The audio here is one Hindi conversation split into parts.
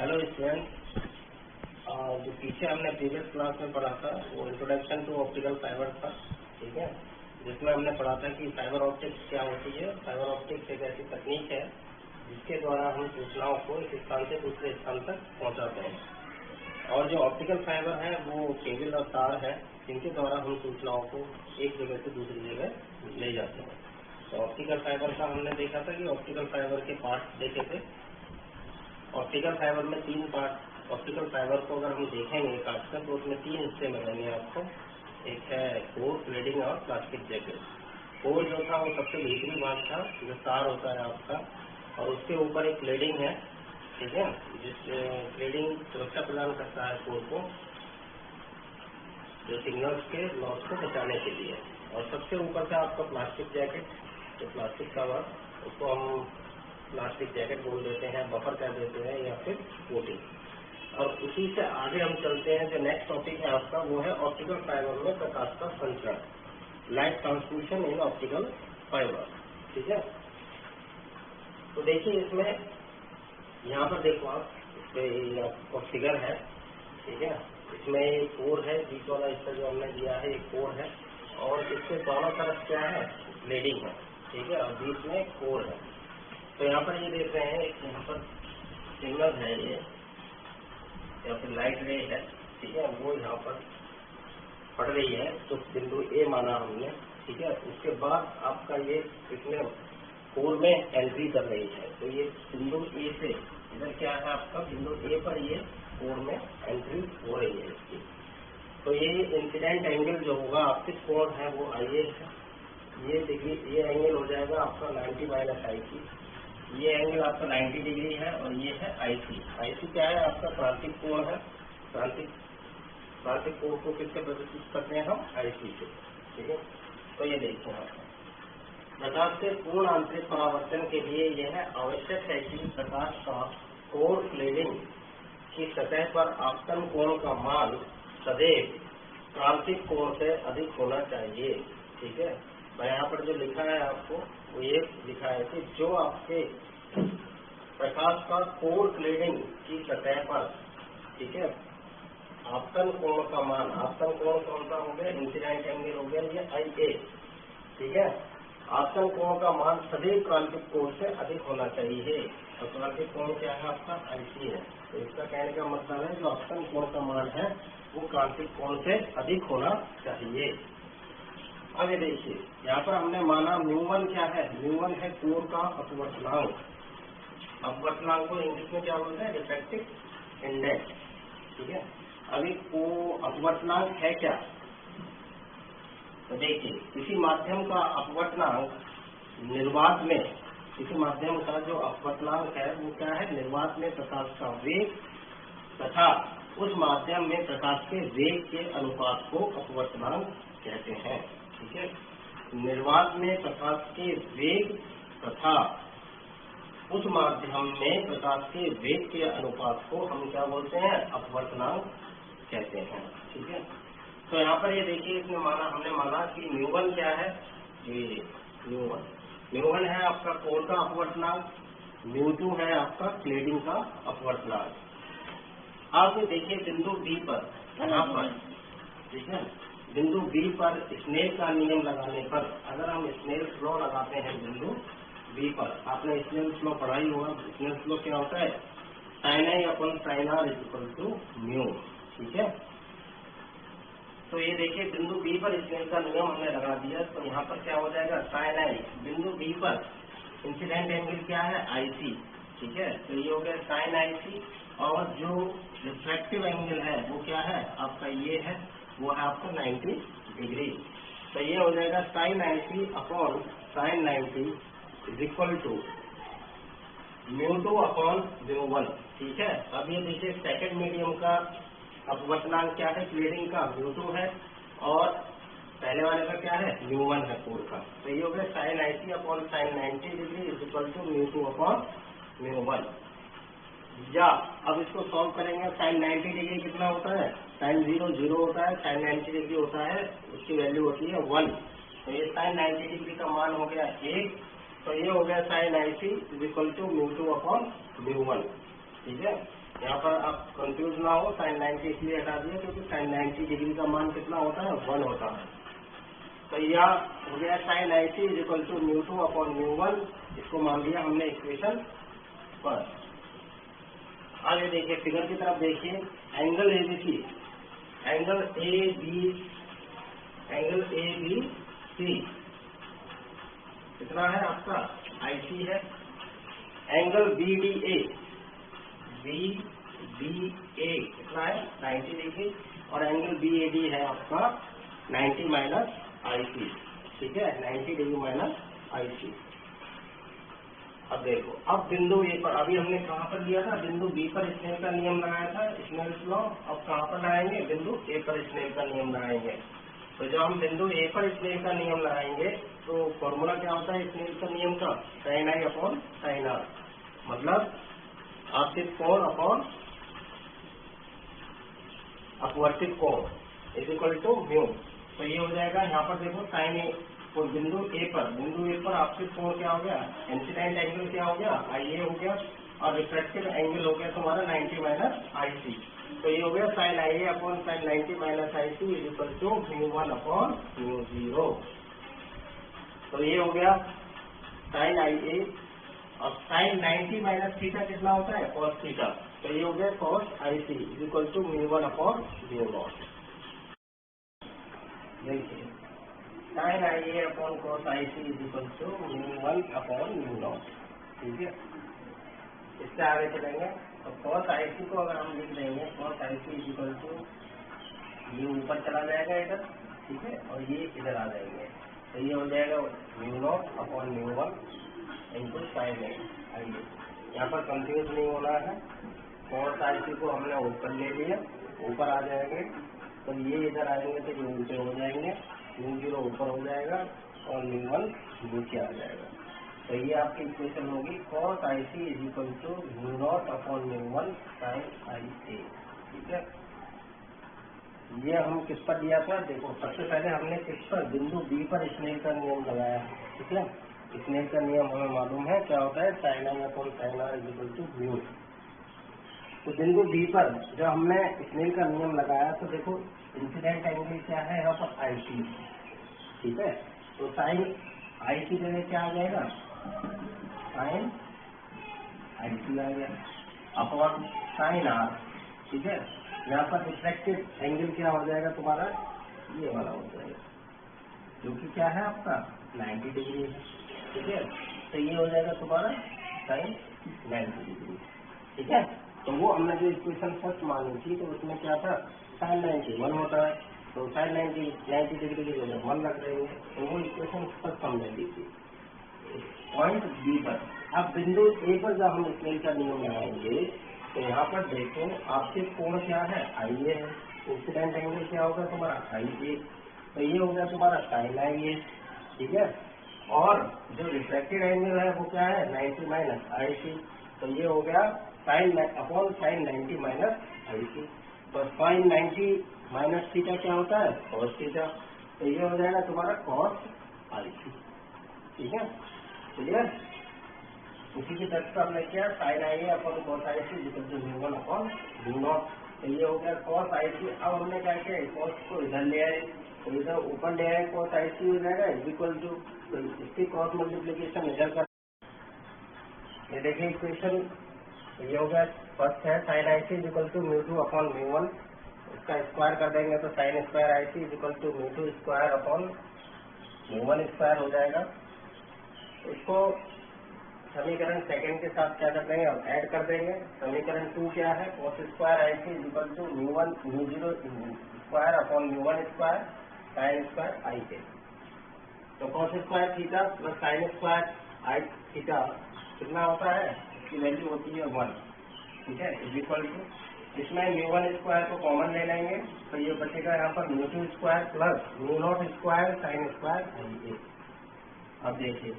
हेलो स्टूडेंट, जो पीछे हमने प्रीवियस क्लास में पढ़ा था वो इंट्रोडक्शन टू ऑप्टिकल फाइबर था। ठीक है, जिसमें हमने पढ़ा था कि फाइबर ऑप्टिक्स क्या होती है। फाइबर ऑप्टिक्स एक ऐसी तकनीक है जिसके द्वारा हम सूचनाओं को एक स्थान से दूसरे स्थान तक पहुंचाते हैं। और जो ऑप्टिकल फाइबर है वो केबल और तार है जिनके द्वारा हम सूचनाओं को एक जगह से दूसरी जगह ले जाते हैं। तो ऑप्टिकल फाइबर का हमने देखा था कि ऑप्टिकल फाइबर के पार्ट देखे थे। ऑप्टिकल फाइबर में 3 पार्ट। ऑप्टिकल फाइबर को अगर हम देखेंगे काटकर तो उसमें 3 हिस्से मिलेंगे आपको। एक है कोर, क्लेडिंग और प्लास्टिक जैकेट। कोर जो था वो सबसे भीतरी भाग था, जो तार होता है आपका, और उसके ऊपर एक क्लेडिंग है। ठीक है, जिस क्लेडिंग सुरक्षा प्रदान करता है कोर को, जो सिग्नल्स के लॉस को बचाने के लिए। और सबसे ऊपर था आपका प्लास्टिक जैकेट, जो प्लास्टिक कवर, उसको हम प्लास्टिक जैकेट बोल देते हैं, बफर कह देते हैं या फिर कोटिंग। और उसी से आगे हम चलते हैं। जो नेक्स्ट टॉपिक है आपका वो है ऑप्टिकल फाइबर में प्रकाश का संचरण, light transmission in optical fibre. ठीक है, तो देखिए इसमें यहाँ पर देखो आप, इस पे आपको फिगर है। ठीक है, इसमें एक कोर है, बीच वाला हिस्सा जो हमने दिया है एक कोर है, और इसके दोनों तरफ क्या है, ब्लेडिंग है। ठीक है, और बीच में कोर है। तो यहाँ पर ये देख रहे हैं, यहाँ पर सिग्नल है ये या फिर लाइट रे है। ठीक है, वो यहाँ पर पड़ रही है तो बिंदु ए माना हमने। ठीक है, उसके बाद आपका ये इसमें कोर में एंट्री कर रही है। तो ये बिंदु ए से इधर क्या है आपका, बिंदु ए पर ये कोर में एंट्री हो रही है इसकी। तो ये इंसिडेंट एंगल जो होगा आपके कोण है वो आई ए है। ये डिग्री, ये एंगल हो जाएगा आपका 90 माइनस आई सी। ये एंगल आपका 90 डिग्री है और ये है आईसी। आईसी क्या है आपका, क्रांतिक कोण है। क्रांतिक कोण को किससे प्रदर्शित करते हैं हम, आईसी से। ठीक है, तो ये देखते हैं प्रकाश के पूर्ण आंतरिक परावर्तन के लिए यह आवश्यक है कि प्रकाश का कोर क्लेडिंग की सतह पर आपतन कोण का मान सदैव क्रांतिक कोण से अधिक होना चाहिए। ठीक है, मैं यहाँ पर जो लिखा है आपको वो ये लिखा है कि जो आपके प्रकाश का कोर क्लेडिंग की सतह पर, ठीक है, आपतन कोण का मान, आपतन कोण कौन सा हो गया, इंसिडेंट एंगल हो गया ये आई ए। ठीक है, आपतन कोण का मान सदैव क्रांतिक कोण से अधिक होना चाहिए। और क्रांतिक कोण क्या है आपका, आईसी है। तो इसका कहने का मतलब है जो आपतन कोण का मान है वो क्रांतिक कोण से अधिक होना चाहिए। अब ये देखिए यहाँ पर हमने माना म्यू1 क्या है, म्यू1 है कोर का अपवर्तनांक। अपवर्तनांक को इंग्लिश में क्या बोलते हैं, रिफ्रैक्टिव इंडेक्स। ठीक है, अभी वो अपवर्तनांक है क्या, तो देखिए किसी माध्यम का अपवर्तनांक निर्वात में, किसी माध्यम का जो अपवर्तनांक है वो क्या है, निर्वात में प्रकाश का वेग तथा उस माध्यम में प्रकाश के वेग के अनुपात को अपवर्तनांक कहते हैं। ठीक है, निर्वात में प्रकाश के वेग तथा उस माध्यम में प्रकाश के वेग के अनुपात को हम क्या बोलते हैं, अपवर्तनांक कहते हैं। ठीक है, तो यहाँ पर ये देखिए इसमें माना, हमने माना कि म्यू1 क्या है, ये म्यू1 है आपका कोर का अपवर्तनांक, म्यू2 है आपका क्लेडिंग का अपवर्तनांक। अब देखिए बिंदु बी पर, यहाँ पर, ठीक है, बिंदु बी पर स्नेल का नियम लगाने पर, अगर हम स्नेल फ्लो लगाते हैं बिंदु बी पर, आपने स्नेल फ्लो पढ़ा ही होगा। स्नेल फ्लो क्या होता है, sine i upon sine r equal to mu. ठीक है, तो ये देखिए बिंदु बी पर स्नेल का नियम हमने लगा दिया। तो यहाँ पर क्या हो जाएगा, साइन आई, बिंदु बी पर इंसिडेंट एंगल क्या है, आईसी। ठीक है, तो ये हो गया साइन आईसी, और जो रिफ्रैक्टिव एंगल है वो क्या है आपका, ये है, वो है आपका 90 डिग्री। तो ये हो जाएगा sine 90 upon sine 90 is equal to mu two upon mu one. ठीक है, अब ये देखिए सेकंड मीडियम का अपवर्तनांक क्या है, क्लेडिंग का म्यू2 है, और पहले वाले का क्या है, म्यू1 है कोर का। तो ये हो गया sine 90 upon sine 90 degree is equal to mu two upon mu one. या अब इसको सॉल्व करेंगे, साइन 90 डिग्री कितना होता है, साइन 0 होता है, साइन 90 डिग्री होता है, उसकी वैल्यू होती है 1। तो ये साइन 90 डिग्री का मान हो गया 1। तो ये हो गया sine 90 is equal to mu two upon mu one. ठीक है, यहाँ पर आप कंफ्यूज ना हो, साइन 90 इसलिए हटा दिया क्योंकि साइन 90 डिग्री का मान कितना होता है, 1 होता है। तो यह हो गया sine 90 is equal to μ2 upon μ1, इसको मान लिया हमने इक्वेशन पर। आगे देखिए फिगर की तरफ देखिए, एंगल ABC, एंगल ABC कितना है आपका, IC है। एंगल BDA कितना है, 90 डिग्री, और एंगल BAD है आपका 90 माइनस IC, ठीक है, 90 डिग्री माइनस IC। अब देखो, अब बिंदु ए पर, अभी हमने कहाँ पर लिया था, बिंदु बी पर स्नेल का नियम लगाया था, स्नेल्स लॉ। अब कहाँ पर लगाएंगे, बिंदु ए पर स्नेल का नियम लगाएंगे। तो जब हम बिंदु ए पर स्नेल का नियम लगाएंगे तो फॉर्मूला क्या होता है स्नेल का नियम का, sine i upon sine r, मतलब आपतित कोण अपॉन अपवर्तित कोण इज इक्वल टू म्यू। तो ये हो जाएगा, यहाँ पर देखो साइन ए, तो बिंदु ए पर आपतित कोण क्या हो गया, इंसिडेंट एंगल क्या हो गया, IA हो गया, और रिफ्रैक्टिव एंगल हो गया तुम्हारा 90 माइनस IC। तो ये हो गया sine IA upon sine 90 minus IC is equal to μ1 upon μ0। तो ये हो गया साइन IA, और साइन 90 माइनस थीटा कितना होता है, कॉस थीटा। तो ये हो गया cos IC is equal to μ1 upon μ0। देखिए sine IA upon cos IC is equal to μ1 upon μ0, ठीक है। इससे आगे चलेंगे, तो कॉस IC को अगर हम लिख देंगे, cos IC is equal to, ये ऊपर चला जाएगा इधर, ठीक है, और ये इधर आ जाएंगे। तो ये हो जाएगा μ0 अपॉन μ1 इंटू साइन IA। यहाँ पर कंफ्यूज नहीं होना है, कॉस IC को हमने ऊपर ले लिया, ऊपर आ जाएंगे, तो ये इधर आएंगे तो ये उल्टे हो जाएंगे, μ0 ऊपर हो जाएगा और μ1 नीचे आ जाएगा। तो ये आपकी इक्वेशन होगी cos IC is equal to μ0 upon μ1 sin IA, ठीक है। ये हम किस पर दिया था, देखो सबसे पहले हमने किस पर, बिंदु बी पर स्नेल का नियम लगाया, ठीक है। स्नेल का नियम हमें मालूम है क्या होता है, sine i upon sine r is equal to mu. तो बिंदु बी पर जब हमने स्नेल का नियम लगाया तो देखो इंसिडेंट एंगल क्या है यहाँ पर, IC, ठीक है। तो साइन आई की जगह क्या आ जाएगा, साइन IC आ गया अपॉन साइन आर, ठीक है। यहाँ पर रिफ्लेक्टेड एंगल क्या हो जाएगा तुम्हारा, ये वाला हो जाएगा, जो कि क्या है आपका 90 डिग्री है, ठीक है। तो ये हो जाएगा तुम्हारा साइन 90 डिग्री, ठीक है। तो वो हमने जो इक्वेशन फर्स्ट मानी थी, तो उसमें क्या था, साइन 90 1 होता है, तो साइन 90 डिग्री की जगह 1 रख देंगे, तो वो इक्वेशन फर्स्ट हमने दी थी। पॉइंट बी पर, अब बिंदु ए पर जब हम स्नेल का नियम लगाएंगे तो यहाँ पर देखो आपके कोण क्या है, IA है, इंसिडेंट एंगल क्या होगा तुम्हारा, IA, तो ये हो गया तुम्हारा साइन IA, ठीक है। और जो रिफ्लेक्टेड एंगल है वो क्या है, 90 माइनस IC, तो ये हो गया sine upon sine 90 minus IC। तो साइन 90 माइनस थीटा क्या होता है, कॉस थीटा, तो ये हो जाएगा तुम्हारा कॉस IC, ठीक है, क्लियर। उसी की तरह हमने किया sine IA upon cos IC equal to μ1 upon μ0। तो ये हो गया कॉस IC। अब हमने क्या किया, कॉस को इधर ले आए, तो इधर ऊपर ले आए, कॉस IC हो जाएगा इक्वल टू, इसकी क्रॉस मल्टीप्लीकेशन इधर कर, ये देखिए इक्वेशन, ये हो गया फर्स्ट है sine IC equal to μ2 upon μ1, इसका स्क्वायर कर देंगे तो sine square IC equal to μ2 square upon μ1 square हो जाएगा। इसको समीकरण सेकंड के साथ क्या कर देंगे, अब ऐड कर देंगे। समीकरण 2 क्या है, cos square IC equal to μ1 μ0 square upon μ1 square sine square IC। तो cos square theta plus sine square I theta कितना होता है, इसकी वैल्यू होती है 1, ठीक है, इज इक्वल टू, इसमें μ1 स्क्वायर को कॉमन ले लेंगे तो ये बचेगा यहाँ पर μ2 square plus μ0 square sine square IC। अब देखिए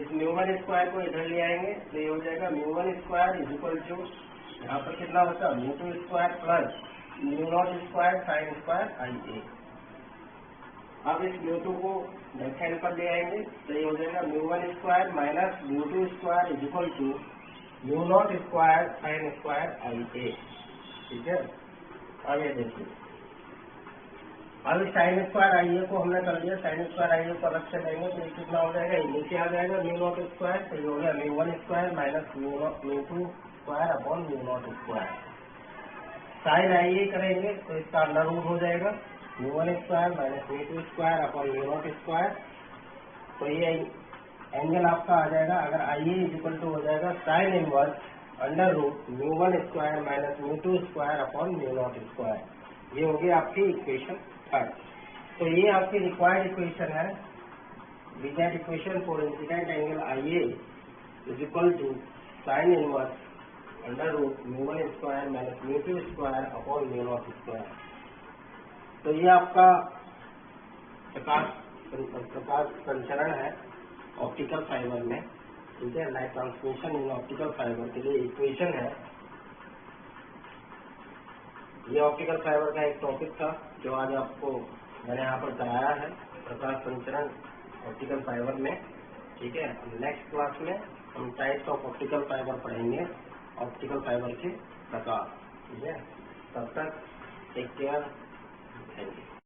इस μ1 स्क्वायर को इधर ले आएंगे तो ये हो जाएगा μ1 स्क्वायर इज इक्वल टू, यहाँ पर कितना बचा, μ2 square plus μ0 square sine square IC। अब इस μ2 को लेफ्ट हैंड पर ले आएंगे तो ये हो जाएगा μ1 square minus μ2 square is equal to mu not square sine square I A. ठीक है, अब ये देखिए, अब साइन स्क्वायर आई ए को हमने कर लिया, साइन स्क्वायर आई ए को अलग से लेंगे तो ये कितना हो जाएगा, ये नीचे आ जाएगा म्यू नॉट स्क्वायर, तो ये हो गया mu one square minus mu two square upon mu not square. Sine I A करेंगे तो इसका अंडर रूट हो जाएगा mu one square minus mu two square upon mu not square. तो ये एंगल आपका आ जाएगा, अगर आई ए इक्वल टू हो जाएगा sine inverse under root mu one square minus mu two square upon mu not square. ये होगी आपकी इक्वेशन थर्ड। तो ये आपकी रिक्वायर्ड इक्वेशन है, that equation for incident angle i a is equal to sine inverse under root mu one square minus mu two square upon mu not square. तो ये आपका प्रकाश संचरण है ऑप्टिकल फाइबर में। ठीक है, light transmission in optical fibre के लिए इक्वेशन है। ये ऑप्टिकल फाइबर का एक टॉपिक था जो आज आपको मैंने यहाँ पर कराया है, प्रकाश संचरण ऑप्टिकल फाइबर में। ठीक है, नेक्स्ट क्लास में हम टाइप्स ऑफ ऑप्टिकल फाइबर पढ़ेंगे, ऑप्टिकल फाइबर के प्रकार। ठीक है, तब तक टेक केयर, थैंक यू।